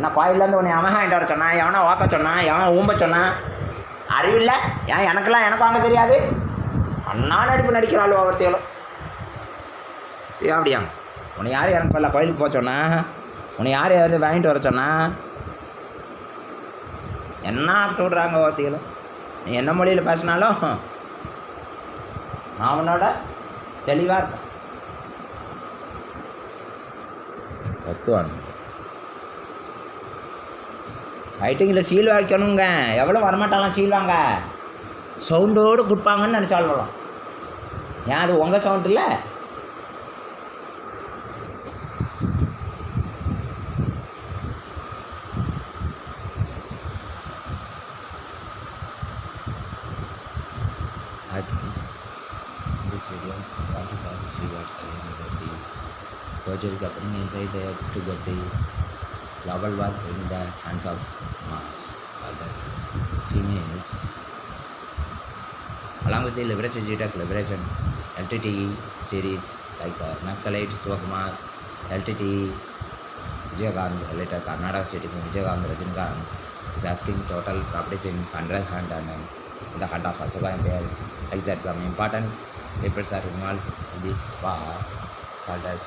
ஏன்னா கோயிலேருந்து உன்னை அவன் வாங்கிட்டு வர சொன்னான், எவனா ஓக்க சொன்னான், எவன் ஊம்ப சொன்னான், அறிவில்லை. ஏன் எனக்கு வாங்க தெரியாது. அண்ணா நடிப்பு நடிக்கிறாள் ஒவ்வொருத்தையும். சரி அப்படியாங்க, உன்னை யார் எனக்கு வரல கோயிலுக்கு போக சொன்னா, உன்னை யார் யார் வாங்கிட்டு வர சொன்னா, என்ன ஆப்பிட்டு விட்றாங்க ஒவ்வொருத்தைகளும். நீ என்ன மொழியில் பேசினாலும் நான் அவனோட தெளிவாக இருப்பேன். கத்துவாங்க ஃபைட்டிங்கில் சீல் வைக்கணுங்க. எவ்வளோ வரமாட்டாலாம் சீல் வாங்க, சவுண்டோடு கொடுப்பாங்கன்னு நினச்சாலும். ஏன் அது உங்கள் சவுண்ட் இல்லை? Surgery happening inside there to get the global war in the hands of Mars, others, females. Along with the Liberation G-Tech Liberation LTTE series like Naxalite Sivakumar, LTTE Vijayakant, later Karnataka citizen Vijayakant Rajinikanth is asking total properties in Andhra hand and in the heart of Asoka Empire. Like that, some important papers are involved in this war called as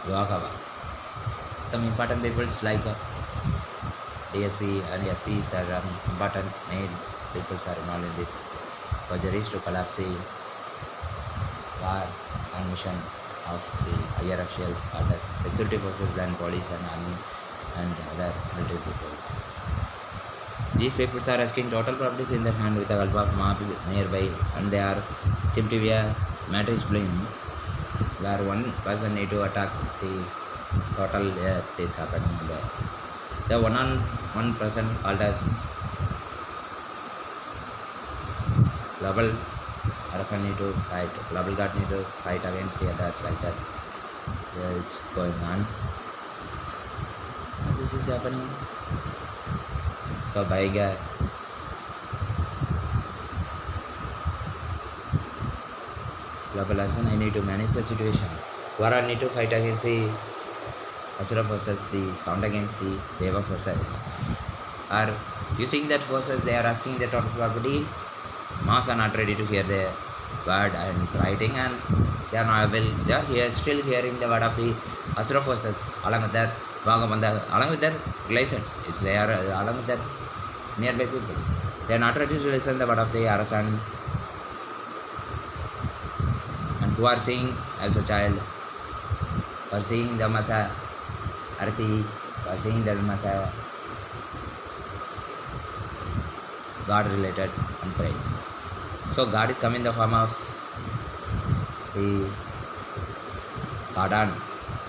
Yogawa. Some important peoples like DSP and SPs are important main peoples are involved in this forgeries to collapse the war and mission of the higher officials called as security forces and police and army and other military peoples. These peoples are asking total properties in their hand with a Gulf of map nearby, and they are seem to be a matrix blame where one person need to attack the total earth is happening there. The one person called as global person need to fight, global god need to fight against the other, like that. Where it's going on. This is happening. So buying a global action, I need to manage the situation. Where I need to fight against the Asura forces, the sound against the Deva forces. Are using that forces, they are asking the total property. Mars are not ready to hear the word and writing, and they are not able. They are here, still hearing the word of the Asura forces. Along with that, along with their relations, it's they are along with that nearby people. They are not ready to listen the word of the Arasan, and who are seeing as a child, or seeing the Masa, Arsi, or seeing the Masa, God related and pray. So God is coming in the form of the Kadan.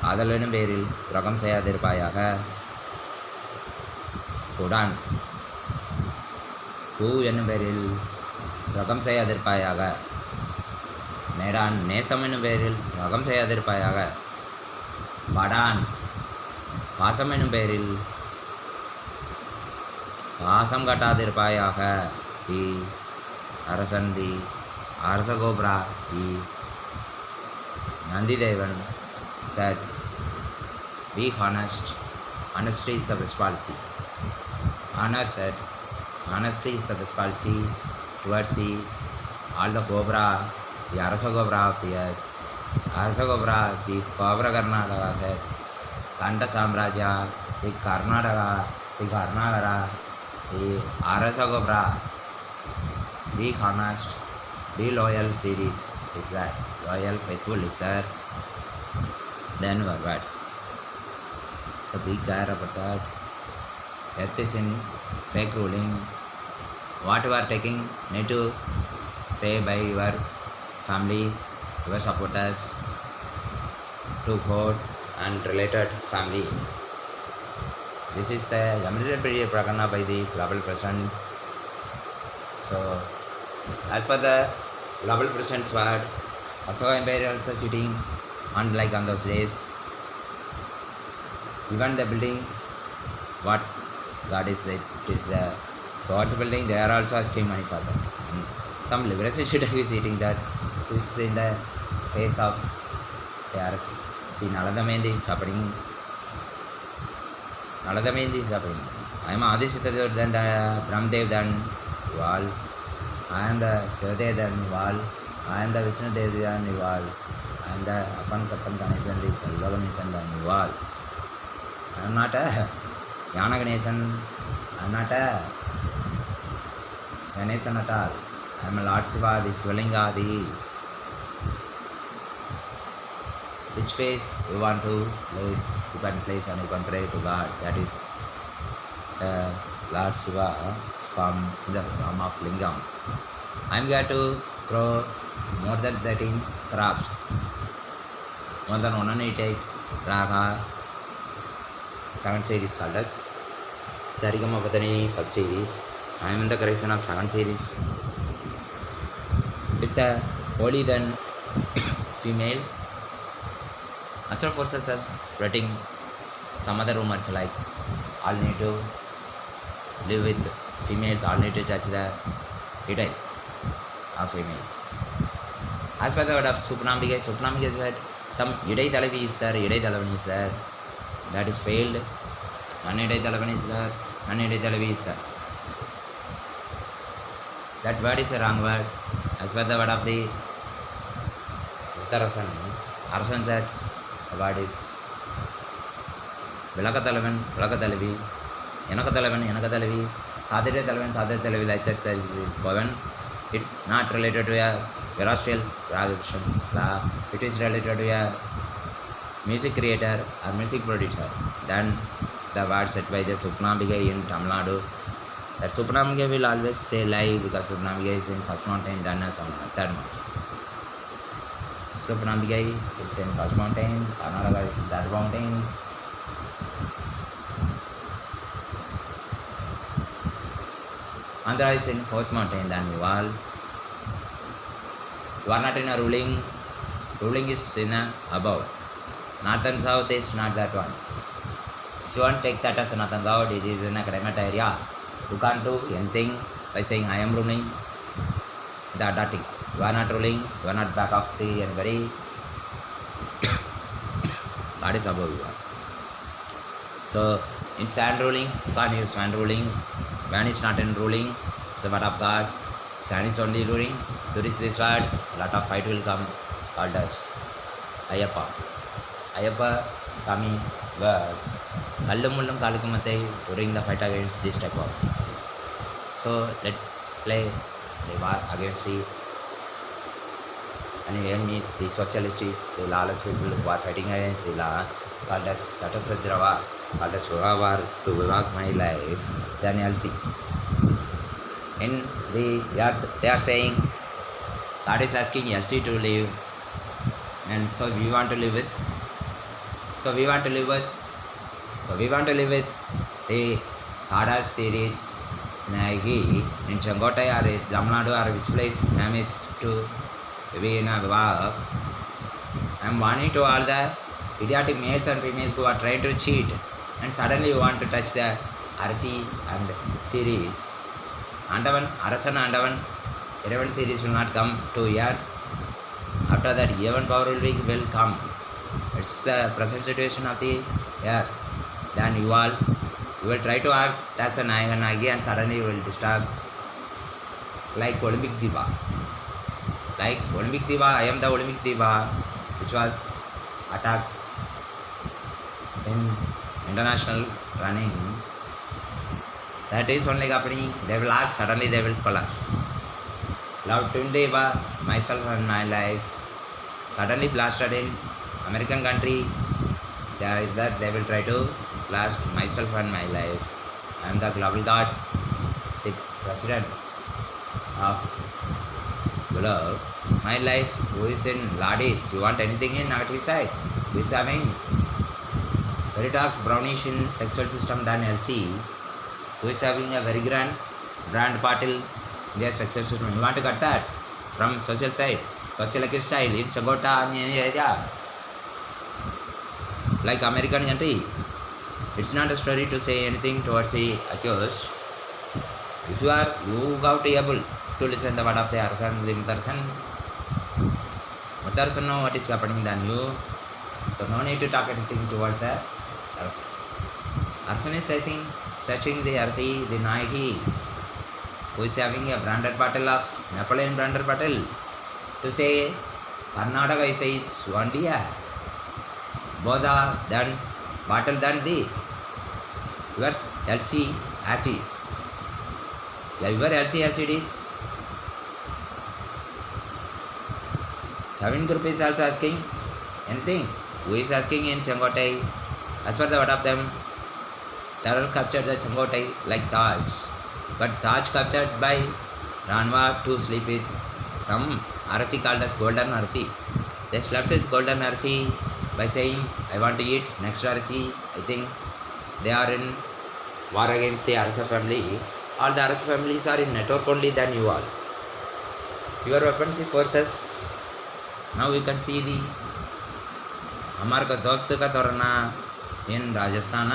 காதலனும் பேரில் துரோகம் செய்யாதிருப்பாயாக. குடான் பூ என்னும் பேரில் துரோகம் செய்யாதிருப்பாயாக. நேரான் நேசம் என்னும் பேரில் துரோகம் செய்யாதிருப்பாயாக. படான் பாசம் என்னும் பேரில் பாசம் காட்டாதிருப்பாயாக. தி அரசன் தி அரசகோப்ரா தி Nandidevan said, be honest. Honesty is the best policy. Honor said, honesty is the best policy towards the all the cobra, the Arasa cobra of the earth. Arasa cobra, the cobra Karnataka said, Kanda Samraja, the Karnataka, the Karnagara, the Arasa cobra. Be honest, be loyal series is that. Loyal, faithful is there. Then words. So be care about that. Death is in fake ruling. What you are taking, need to pay by your family, your supporters, to God and related family. This is the emergency period Prakana by the global president. So, as per the global president's word, Asoka Empire also cheating. Unlike on those days, even the building, what God is it is the God's building, they are also asking money for that. And some liberation should is eating that is in the face of the RSC. The Nalanda Mehndi is happening. Naladamain is happening. I am Adisitta than Brahmdev than you all. I am the Sade than you all. I am the Vishnu Devi than you all. I am the Apan Kapan Ganesan is Salvaganesan than you all. I am not a Yana Ganesan. I am not a Ganesan at all. I am a Lord Shiva, the Swalinga, the which face you want to place, you can place and you can pray to God. That is Lord Shiva from the form of Lingam. I am going to throw more than 13 crops, more than 180 raga, 7 series called as Sarigama Patani first series. I am in the correction of 7 series. It's a holy than female. Astral forces are spreading some other rumors like all need to live with females, all need to judge the idai of females. As per the word of Supnambika said some idai talavi is there, idai talavani is there. That is failed. None idai talavani is there, none idai talavi is there. That word is a wrong word. As per the word of the Uttarasan, Arsan said the word is Vilakatalavan, Vilakatalavi, Yanakatalavan, Yanakatalavi, Sadhya Talavan, Sadhya Talavi, like that says is Pavan. It's not related to a Verostrial production. It is related to a music creator or music producer. Then the word said by the Supnambika in Tamil Nadu. That Supnambika will always say lie because Supnambika is in first mountain, then as on third mountain. Supnambika is in first mountain, Karnataka is third mountain. Andhra is in fourth mountain than you all. You are not in a ruling. Ruling is in a above. North and south is not that one. If you want to take that as a north and south, it is in a climate area. You can't do anything by saying I am ruling. That thing. You are not ruling. You are not back of the anybody. God is above you. So in sand ruling, you can't use sand ruling. Man is not in ruling. It's a word of God. Sand is only ruling. To reach this word, a lot of fight will come. Called as Ayappa. Ayappa Sami word. Kallumullam Kalikumatei during the fight against this type of things. So let's play the war against the enemies, the socialists, the lawless people who are fighting against the law, called as Satasvadrava, called as War to Vivak my life, then you'll see. In the they are saying God is asking LC to live, and so we want to live with. So we want to live with the Hada series Nagi in Changotai or Tamil Nadu or which place ma'am is to be in a work. I am warning to all the idiotic males and females who are trying to cheat, and suddenly you want to touch the RC and series. Andavan, Arasan Andavan, 11 series will not come to earth. After that, even power will come. It's the present situation of the earth. Then you will try to act as a Nagi and suddenly you will disturb like Olympic Diva. Like Olympic Diva, I am the Olympic Diva which was attacked in international running. So it is only happening, they will act, suddenly they will collapse. Love Twin Diva, myself and my life, suddenly blasted in American country. There is that they will try to blast myself and my life. I am the global god, the president of globe. My life, who is in Ladis, you want anything in negative side? Who is having very dark brownish in sexual system than LC, who is having a very brand particle in their sexual system. You want to cut that from social side, socialistic style in Chagota and any area. Like American country, it's not a story to say anything towards the accused. If you are got able to listen the word of the Arsan, the Mutharsan know what is happening than you. So no need to talk anything towards the Arsan. Arjun is searching the RC, the Nike, who is having a branded bottle of Napoleon branded bottle, to say Karnataka says one dia. Both are done, bottle done the your LC acid. Your LC acid is 7 group is also asking anything. Who is asking in Changotai? As per the word of them, terror captured the Changotai like Taj. But Taj captured by Ranwa to sleep with some Arasi called as Golden Arasi. They slept with Golden Arasi by saying, I want to eat next Arasi. I think they are in war against the Arasa family. All the Arasa families are in network only than you all. Your weapons is forces. Now you can see the हमारे का दोस्त का तोरना in Rajasthan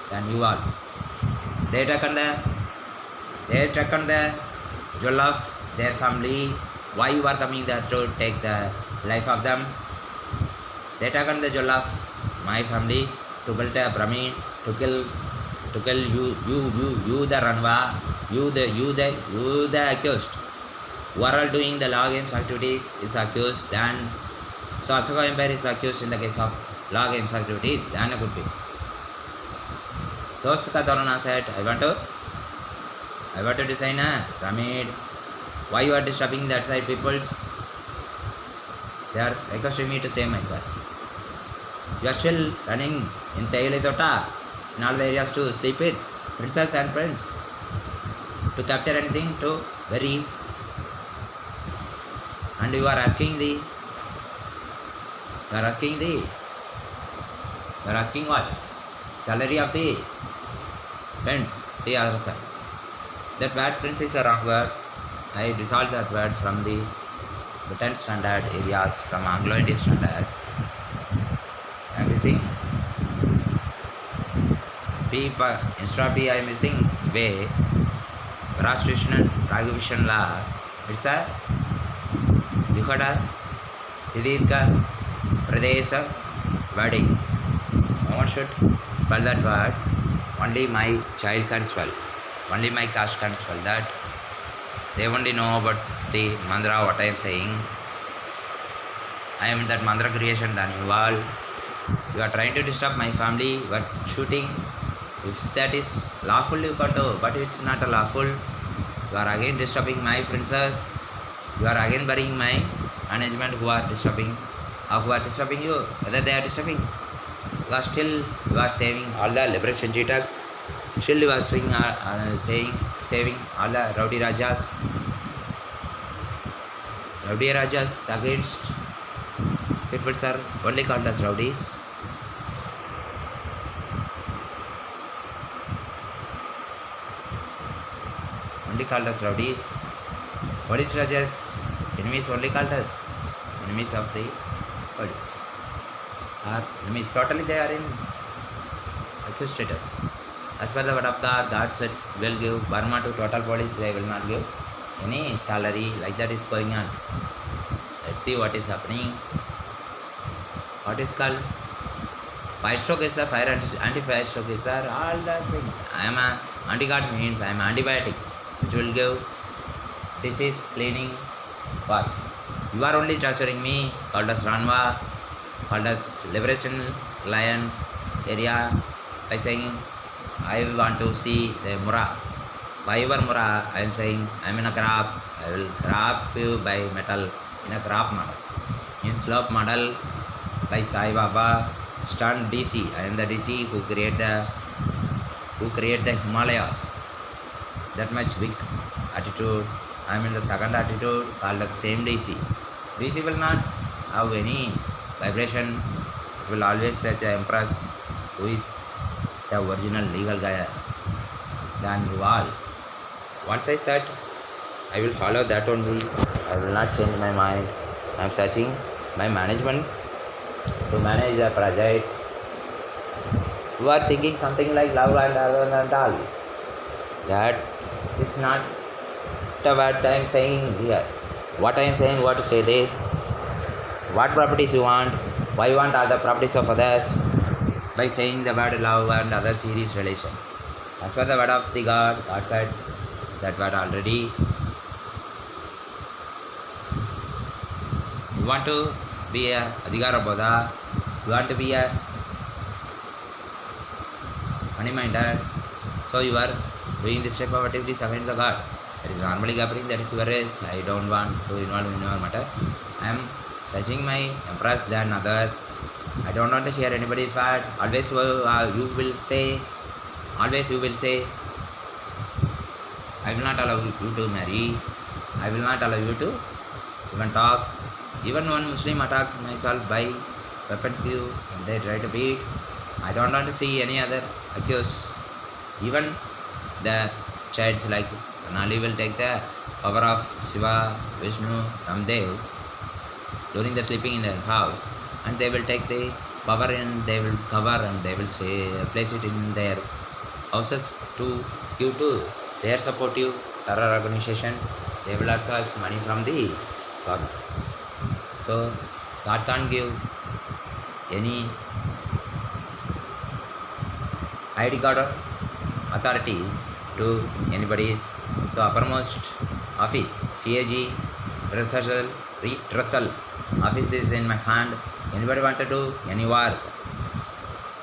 than you all. They taken the jewel of their family. Why you are coming there to take the life of them? They taken the jewel of my family to build a pyramid to kill you the Ranwa, you the accused. Who are all doing the law games activities is accused, and so Ashoka Empire is accused in the case of law games activities, and a good be. Dost ka Dorana said, I want to design a pyramid. Why you are disturbing that side peoples? They are requesting me to save myself. You are still running in Tailetota in all the areas to sleep with princess and prince, to capture anything, to very, and you are asking what? Salary of the prince, the other side. That word prince is a wrong word. I dissolved that word from the 10th standard areas, from Anglo-Indian standard. I am missing P, instead of P I am missing way. Rashtriyan Raghavishan law. It's a Dikhoda Didika Pradesha wordings. No one should spell that word. Only my child can spell. Only my caste can spell that. They only know about the mantra, what I am saying. I am in that mantra creation than you all. You are trying to disturb my family, you are shooting. If that is lawful, you got to, but it's not a lawful. You are again disturbing my princess. You are again burying my management who are disturbing you. Whether they are disturbing, you are saving all the liberation Jitak. Still you are saving all the Rowdy Rajas. Rowdy Rajas against people are only called as rowdies. Only called as rowdies. What is Rajas? Enemies only called as enemies of the bodies. Are enemies totally they are in accused status. As per the word of God, God said will give Burma to total police, they will not give any salary, like that is going on. Let's see what is happening. What is called fire stroke is a fire anti-fire stroke is all that things. I am a anti-God means I am antibiotic which will give disease cleaning part. You are only torturing me, called as Ranwa, called as Liberation Lion area, by saying I want to see the Mura. By your Mura, I am saying I am in a grab. I will grab you by metal in a grab model. In slope model by Sai Baba, stunned DC. I am the DC who create the Himalayas. That much big attitude. I am in the second attitude called the same DC. DC will not have any vibration. It will always such an empress who is the original legal guy than you all. Once I said I will follow that only, I will not change my mind. I am searching my management to manage the project. You are thinking something like love and all. That is not what I am saying here. What I am saying, what to say this. What properties you want? Why you want all the properties of others? by saying the word love and other serious relation. As per the word of the God said that word already. You want to be a Adhikara Bodha, you want to be a money-minded, so you are doing this type of activities against the God. That is normally happening, that is your risk. I don't want to involve in your matter. I am searching my impress than others. I don't want to hear anybody's word. Always you will say, I will not allow you to marry. I will not allow you to even talk. Even one Muslim attacked myself by weapons and they try to beat. I don't want to see any other accused. Even the childs like Nali will take the power of Shiva, Vishnu, Ramdev during the sleeping in the house, and they will take the power and they will cover and they will place it in their houses to give to their supportive terror organization. They will also ask money from the government. So God can't give any ID card or authority to anybody's. So uppermost office, CAG, Russell office is in my hand. Anybody want to do any work,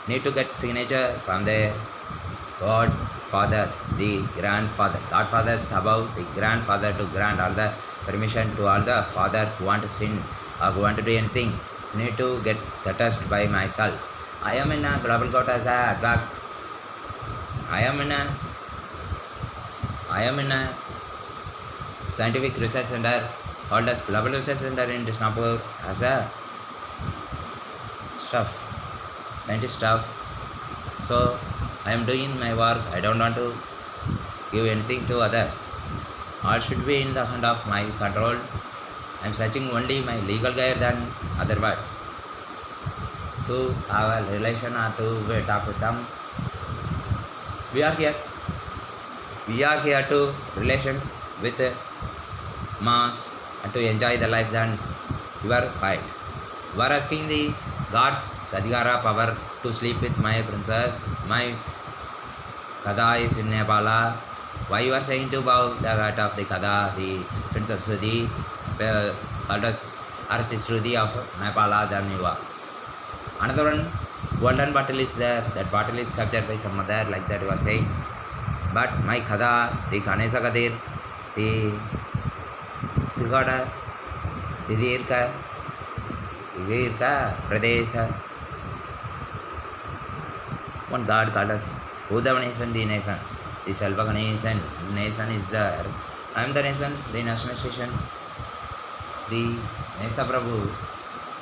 need to get signature from the Godfather, the grandfather. Godfather is above the grandfather to grant all the permission to all the father who want to sin or who want to do anything. Need to get the test by myself. I am in a global court as a advocate. I am in a scientific research center called as Global Research Center in Disnapur as a scientist staff. So I am doing my work. I don't want to give anything to others. All should be in the hand of my control. I am searching only my legal guide than other words to have a relation or to talk with them. We are here to relation with mass and to enjoy the life than you are fine. You are asking the God's Adhikara power to sleep with my princess. My Kada is in Nepal. Why you are saying to bow the heart of the Kada, the Princess Sruti, Goddess Arsi Sruti of Nepal than you are. Another one, golden bottle is there. That bottle is captured by some mother, like that you are saying. But my Kada, the Ganesha Kadir, the Sigoda, the Dirka Pradesha. One God called us Uddhava nation, the nation. The Salvaka nation is there. I am the nation, the national station, the Nesa Prabhu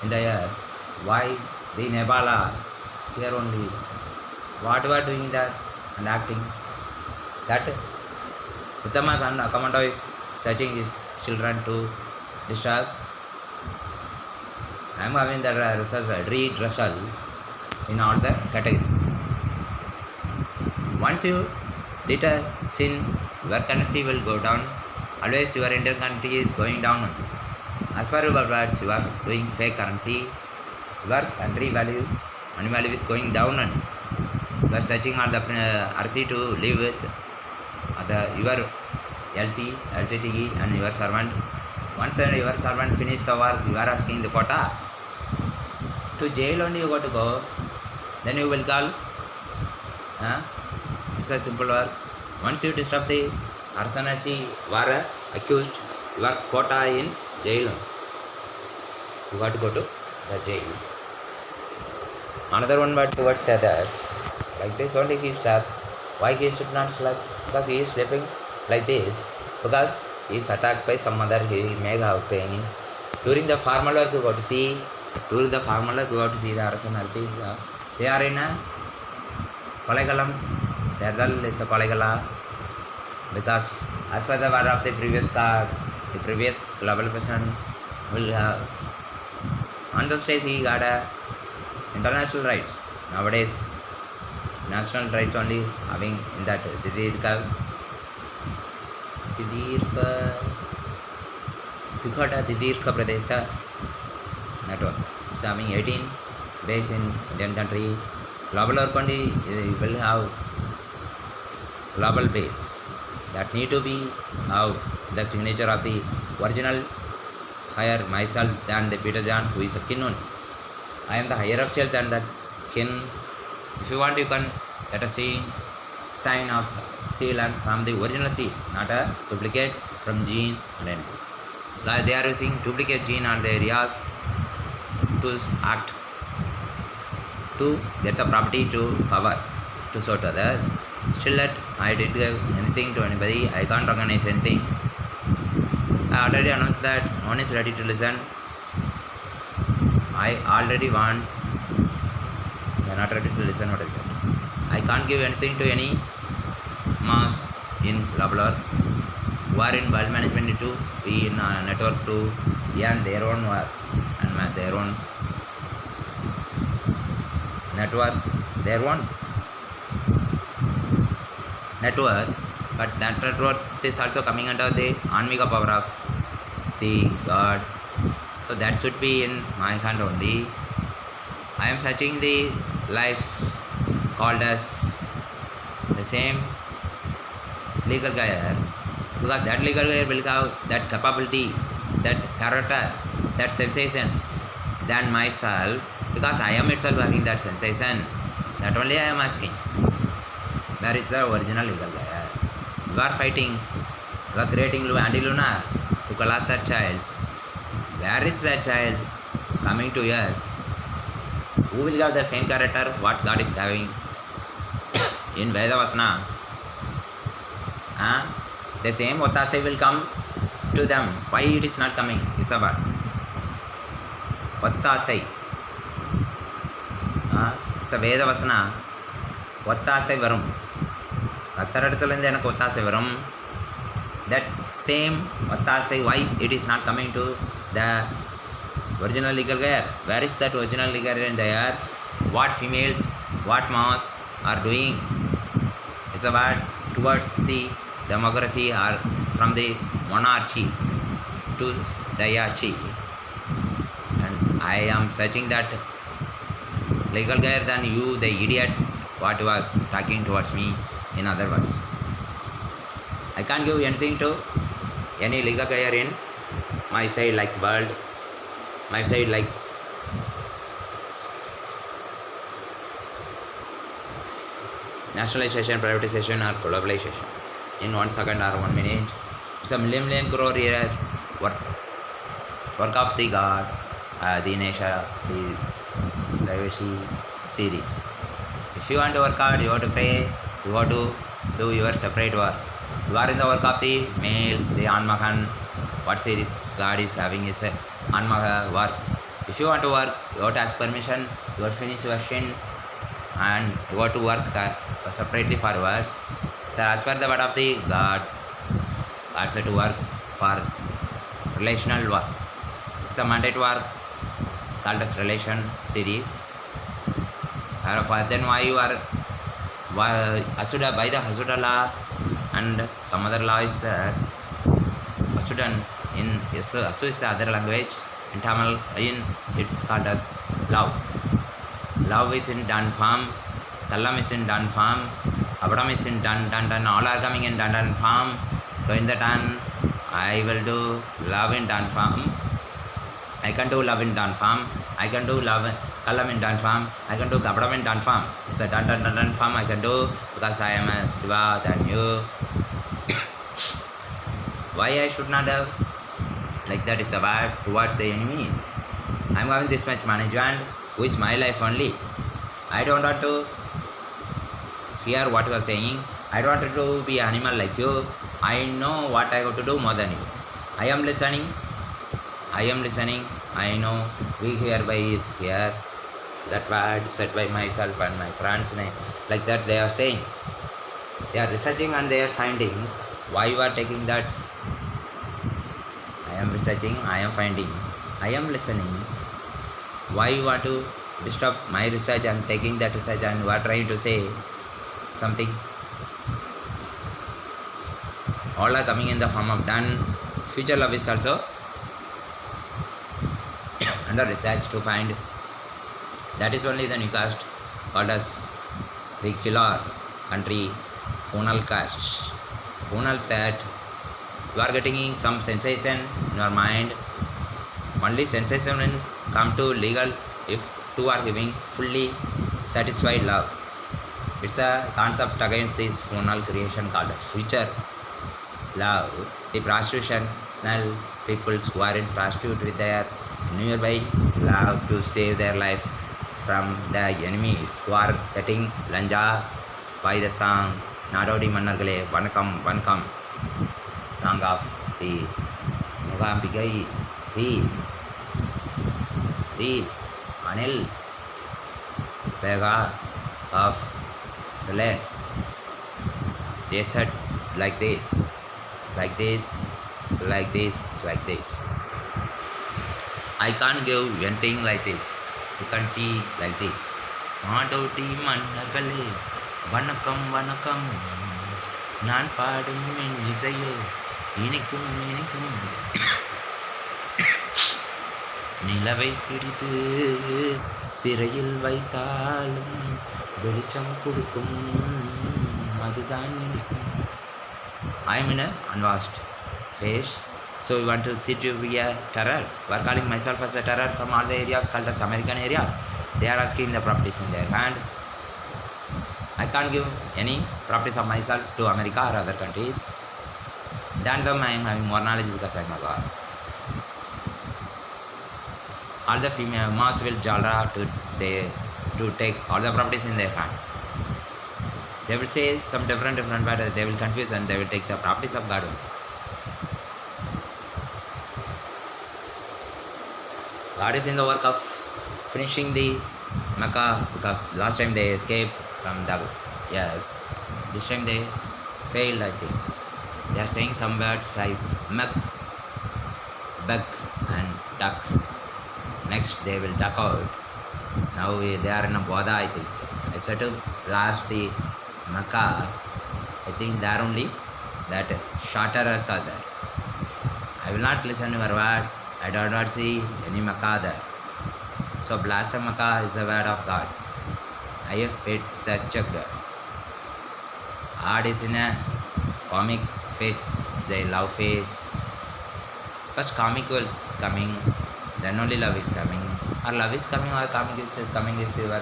in the air. Why the Nepala here only? What we are doing that and acting? That Uttama Commando is searching his children to disturb. I am having the research, read Russell in all the category. Once you did a sin, your currency will go down. Always your Indian country is going down. As per your words, you are doing fake currency. Your country value, money value is going down. And you are searching on the RC to live with your LC, LTTE and your servant. Once your servant finish the work, you are asking the quota. To jail only you got to go. Then you will call. It's a simple work. Once you disturb the arsonage war accused, you are quota in jail. You got to go to the jail. Another one word towards others. Like this only he slept. Why he should not sleep? Because he is sleeping like this. Because he is attacked by some other, he may have pain. During the formal work you got to see. During the formal work you got to see the arsonage. They are in a Kolagalam. Their is a Kolagala. Because as per the word of the previous card, the previous global person will have. On those days he got a international rights. Nowadays national rights only having in that Siddhartha Pradesha network. It's having 18 base in Indian country. Global work only will have global base. That need to be have the signature of the original higher myself than the Peter John, who is a kin only. I am the higher of self than that kin. If you want, you can let us see sign of seal and from the original seal, not a duplicate from gene and end. They are using duplicate gene and the areas to act to get the property to power to show to others. Still that I didn't give anything to anybody, I can't recognize anything. I already announced that no one is ready to listen. I already want. They are not ready to listen what I said. I can't give anything to any mass in global who are in world management to be in a network to earn their own work and their own network, their own network, but that network is also coming under the Anmika power of the God. So that should be in my hand only. I am searching the lives called as the same legal guy, because that legal guy will have that capability, that character, that sensation than myself, because I am itself having that sensation. That only I am asking. Where is the original legal guy? You are fighting, you are creating anti-lunar to collapse that child. Where is that child coming to earth? Who will have the same character what God is having in Vedavasana? The same Otase will come to them. Why it is not coming? Is a word. Otase. It's a Vedavasana. Otase varum. Otase varum. That same Otase, why it is not coming to the original legal gear? Where is that original legal gear in the earth? What females, what mass are doing? It's a word towards the democracy or from the monarchy to diarchy. And I am searching that legal gear than you, the idiot, what you are talking towards me. In other words, I can't give anything to any legal gear in my side like world, my side like nationalization, privatization or globalization in 1 second or 1 minute. It's a million crore year work of the God, the nature, the privacy series. If you want to work hard, you have to pray, you have to do your separate work. You are in the work of the male, the Anmahan. What series God is having is Anmaha work. If you want to work, you have to ask permission, you have to finish your shin, and you have to work separately for words. So as per the word of the God, God said to work for relational work. It's a mandate work called as relation series. Then why you are Asuda by the Hasuda law and some other law is there. Asudan in Asu is the other language. In Tamil, it's called as love. Love is in done form. Kallam is in done form. Abram is in done. All are coming in done form. So in the done, I will do love in done form. I can do love in done form. I can do love Kallam in done form. I can do Abram in done form. It's a done form I can do because I am a Shiva than you. Why I should not have like that is a word towards the enemies. I am having this much management who is my life only. I don't want to hear what you are saying. I don't want to be animal like you. I know what I have to do more than you. I am listening. I know we hereby is here. That word said by myself and my friends like that they are saying. They are researching and they are finding. Why you are taking that? I am researching, I am finding, I am listening. Why you want to disturb my research? I am taking that research and you are trying to say something. All are coming in the form of done. Future love is also under research to find. That is only the new cast called as the killer country, Punal caste. Punal said, you are getting some sensation in your mind. Only sensation will come to legal if two are giving fully satisfied love. It's a concept against this Punal creation called as future love. The prostitutional people who are in prostitute with their nearby love to save their life from the enemies who are getting lanja by the song Nadodi Mannargale Vanakam Vanakam, song of the Mugambigai, the Anil Vega of Reliance. They said like this, like this, like this, like this. I can't give anything like this. You can see like this. Nadodi Mannargale Vanakam Vanakam, நான் பாடும் என் இசையோ இனிக்கும் இனிக்கும், நிலவை பிடித்து சிறையில் வைத்தாலும் வெளிச்சம் கொடுக்கும், அதுதான் இனிக்கும். I am in a unwashed face, so you want to see to be a terror. We are calling myself as a terror from all the areas called as American areas. They are asking the properties in their hand. I can't give any properties of myself to America or other countries. Than them I am having more knowledge because I am a god. All the female mass will jalra to take all the properties in their hand. They will say some different but they will confuse and they will take the properties of God. God is in the work of finishing the Mecca because last time they escaped from the this time they failed, I think. They are saying some words like mek, beg and duck. Next they will duck out. Now they are in a Bodha, I think so. I said to blast the Mecca. I think there only that shatterers are there. I will not listen to your word. I do not see any Mecca there. So blast the Mecca is the word of God. I have it such a good. Art is in a comic face, the love face. First comic is coming, then only love is coming. Or love is coming or comic is coming is your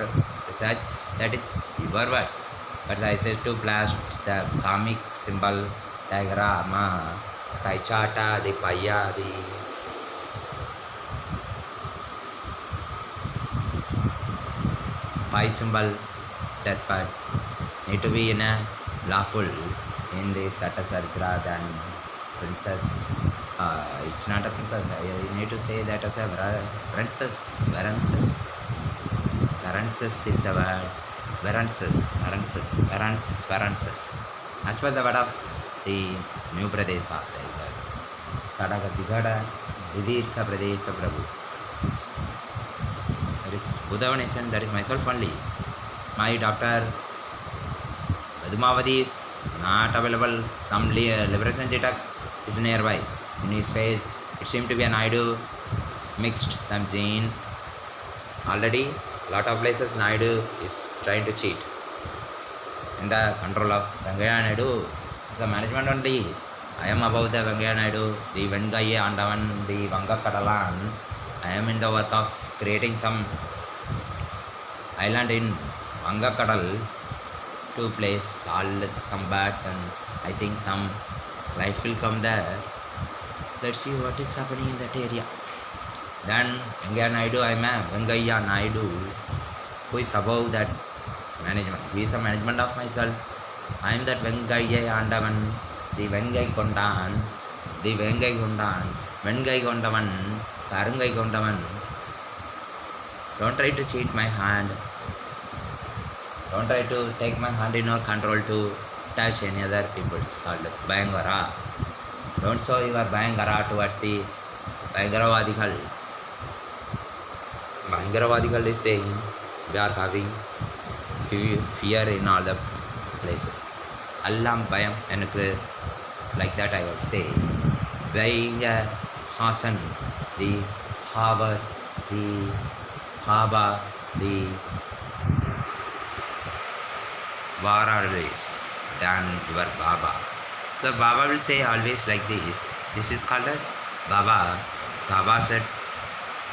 research. That is your words. But I said to blast the comic symbol, diagram, Taichata, the Paya, the Pi symbol, that part need to be in a lawful in the Satasaritra than princess. It's not a princess. You need to say that as a princess. Varances is a word. Varances. As per the word of the New Pradesha, Kadaka Tigada, Vidirka Pradesha Prabhu. That is Buddha Nation, that is myself only. My doctor Padmavati is not available. Some liberation Chitak is nearby. In his face, it seemed to be an Naidu mixed some gene. Already, lot of places Naidu is trying to cheat. In the control of Venkaiah Naidu, it's a management only. I am above the Venkaiah Naidu, the Venkaiah Andavan, the Vanga Katalan. I am in the work of creating some island in Vanga Kadal to place all some birds and I think some life will come there. Let's see what is happening in that area. Then Venkaiah Naidu, I am a Venkaiah Naidu who is above that management. Who is a management of myself. I am that Venkaiah Andavan, the Vengai Kondan, Vengai Kondavan, Karungai Kondavan. Don't try to cheat my hand. Don't try to take my hand in your control to touch any other people's called Bhayangara. Don't show your Bhayangara towards the Bhayangaravadikal. Bhayangaravadikal is saying we are having fear in all the places. Allam Bhayam and like that I would say. Bhayanga Hasan, the Havas, the Haba, the war always than your Baba. The Baba will say always like this. This is called as Baba. Baba said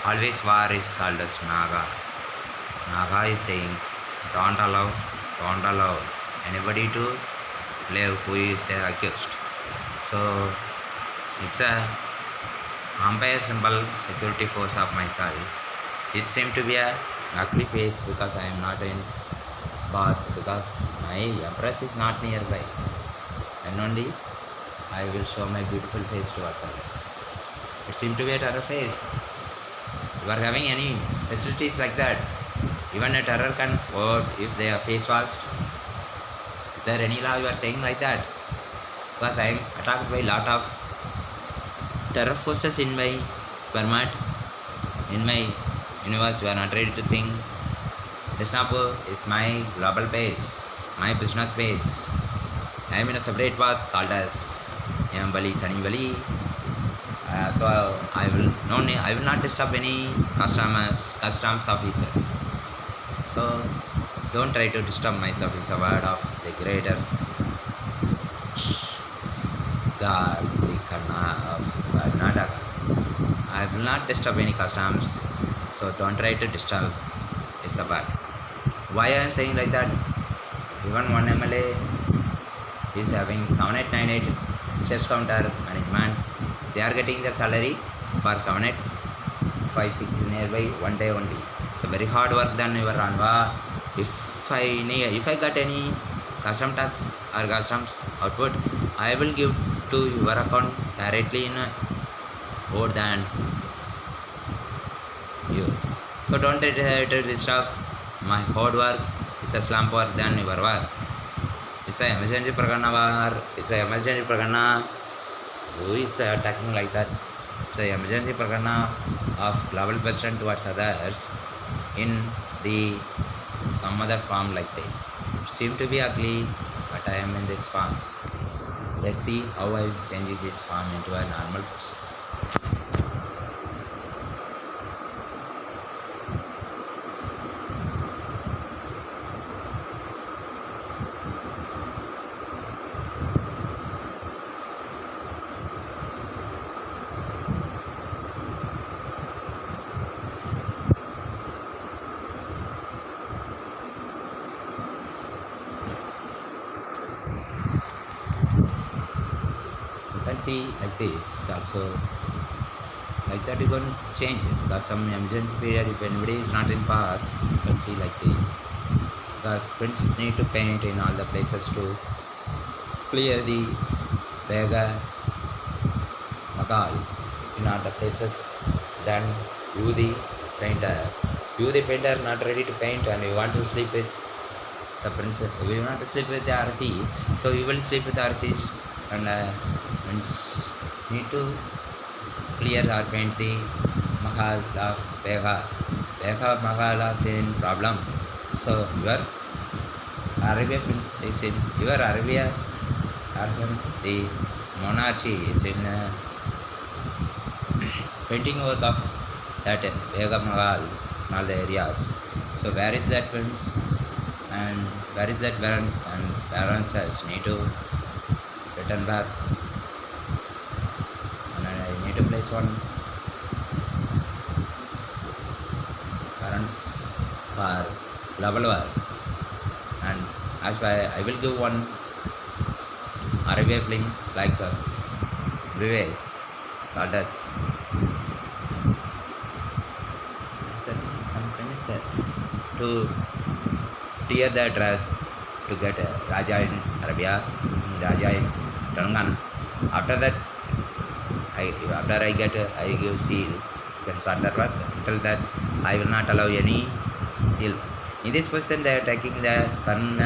always war is called as Naga. Naga is saying don't allow anybody to live who is accused. So it's a umpire symbol security force of myself. It seemed to be a ugly face because I am not in bath because my empress is not nearby. And only I will show my beautiful face towards others. It seemed to be a terror face. You are having any facilities like that? Even a terror can vote if their face was. Is there any law you are saying like that? Because I am attacked by lot of terror forces in my spermat, in my universe. You are not ready to think. Desnapo is my global base, my business base. I am in a separate path called as Yambali Tanibali. So I will not disturb any customs officer. So don't try to disturb myself. It's a word of the greater God, the Karna of Karnataka. I will not disturb any customs. So don't try to disturb. It's a word. Why I am saying like that? Even one MLA is having 7898 chest counter management. They are getting the salary for 7856 nearby one day only. It's a very hard work than your Ranva. If I got any custom tax or customs output, I will give to your account directly in more than you. So don't try to disturb my hard work. It's a slump work than your work. It's an emergency Prakarna war. It's an emergency Prakarna. Who is attacking like that? It's an emergency Prakarna of global president towards others in the some other form like this. It seems to be ugly, but I am in this form. Let's see how I change this form into a normal person. See like this also, like that you can change it because some emergency period if anybody is not in path, you can see like this because prints need to paint in all the places to clear the Vega Magal in all the places. Then you the painter not ready to paint and you want to sleep with the prince, you want to sleep with the RC, so you will sleep with the RC and need to clear or paint the Mahal of Vega Mahal is in problem. So your Arabia prince is in your Arabia, the monarchy is in painting work of that Vega Mahal in all the areas. So where is that prince and where is that barons and baroness need to return back. I need to place one currents for global war, and as I will give one Arabia film like Vivek called us. Sometimes to tear the dress to get Raja in Arabia, Raja in Telangana. After that, I give seal. Then until that, I will not allow any seal. In this person, they are taking the spam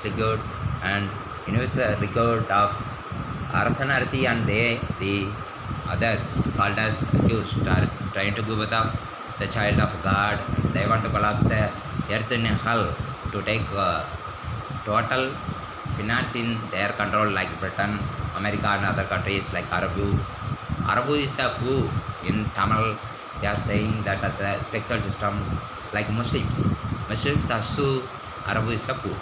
record and universal record of Arasan Arsi and the others called as accused are trying to give up the child of God. They want to collapse the earth in hell to take total finance in their control like Britain, America and other countries like Arabu. Arabu is a coup in Tamil. They are saying that as a sexual system like Muslims. Muslims are so Arabu is a coup.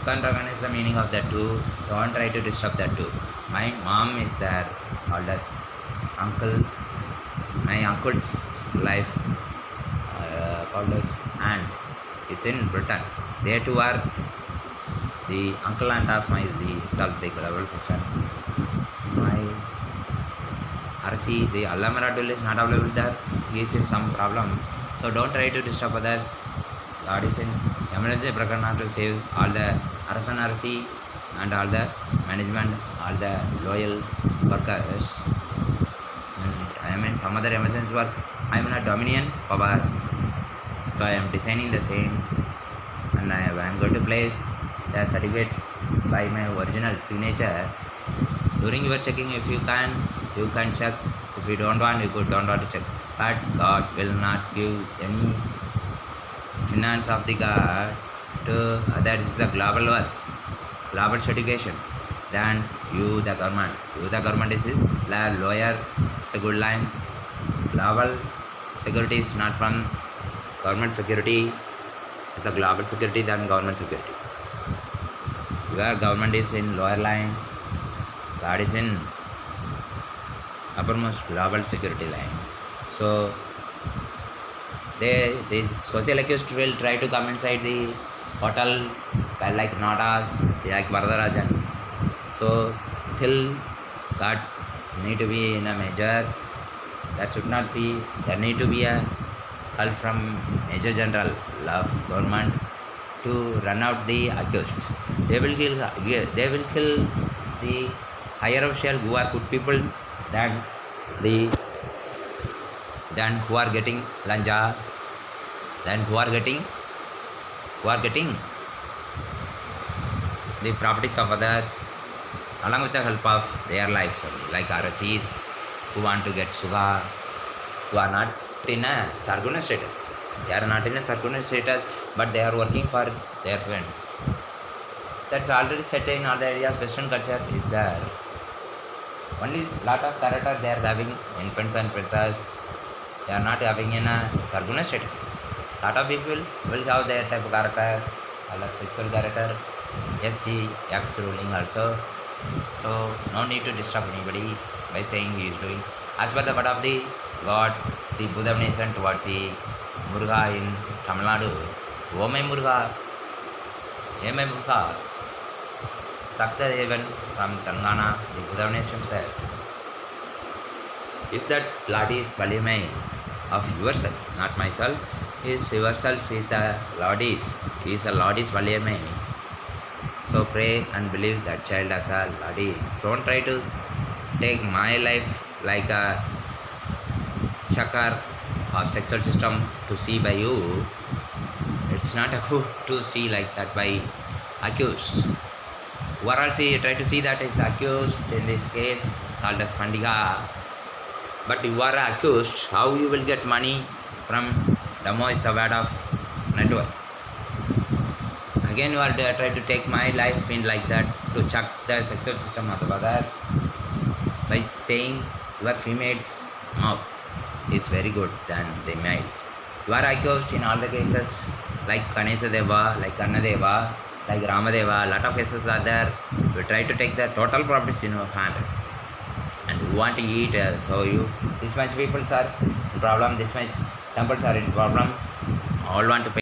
can't recognize the meaning of that too. Don't try to disturb that too. My mom is there, called as uncle. My uncle's life, called as aunt, is in Britain. They too are the uncle and half my is the self the global person. My RC, the Allamara tool is not available there. He is in some problem. So don't try to disturb others. God is in emergency Prakarna to save all the Arasan RC and all the management, all the loyal workers. And I am in some other emergency work. I am in a Dominion power. So I am designing the same, and I am going to place the certificate by my original signature. During your checking, if you can check. If you don't want, you don't want to check. But God will not give any finance of the God to that is the global work, global certification. Then you the government. You the government is a lawyer. It's a good line. Global security is not from government security. It's a global security than government security. Your government is in lower line. God is in uppermost global security line. So these social accused will try to come inside the hotel like Nadas, like Varadarajan. So till God need to be in a major, there should not be, there need to be a help from Major General of government to run out the accused. They will kill the higher official who are good people than who are getting lanja, than who are getting the properties of others along with the help of their lives only, like RSCs who want to get suga, who are not in a Sarguna status. They are not in a Sarguna status, but they are working for their friends. That's already set in all the areas. Western culture is there. Only lot of character they are having in prince and princess. They are not having in a Sarguna status. Lot of people will have their type of character, a sexual character. Yes, he acts ruling also. So no need to disturb anybody by saying he is doing. As per the word of the God, the Buddha nation towards the Muruga in Tamil Nadu. Ome Muruga, Eme Muruga, Sakta Devan from Telangana, the Buddha nation said, if that Lord is Valimai of yourself, not myself, is yourself is a Lord is Valimai. So pray and believe that child as a Lord is. Don't try to take my life like a chakar of sexual system to see by you. It's not a good to see like that by accused. Who are also try to see that is accused in this case called as Pandiga. But you are accused, how you will get money from Dhammo is a word of network. Again you are trying to take my life in like that to check the sexual system of the other by saying your female's mouth is very good than the males. You are accused in all the cases like Ganesha Deva, like Kannadeva, like Ramadeva. Lot of cases are there. You try to take the total properties in your hand and you want to eat. So you this much people are in problem, this much temples are in problem. All want to pay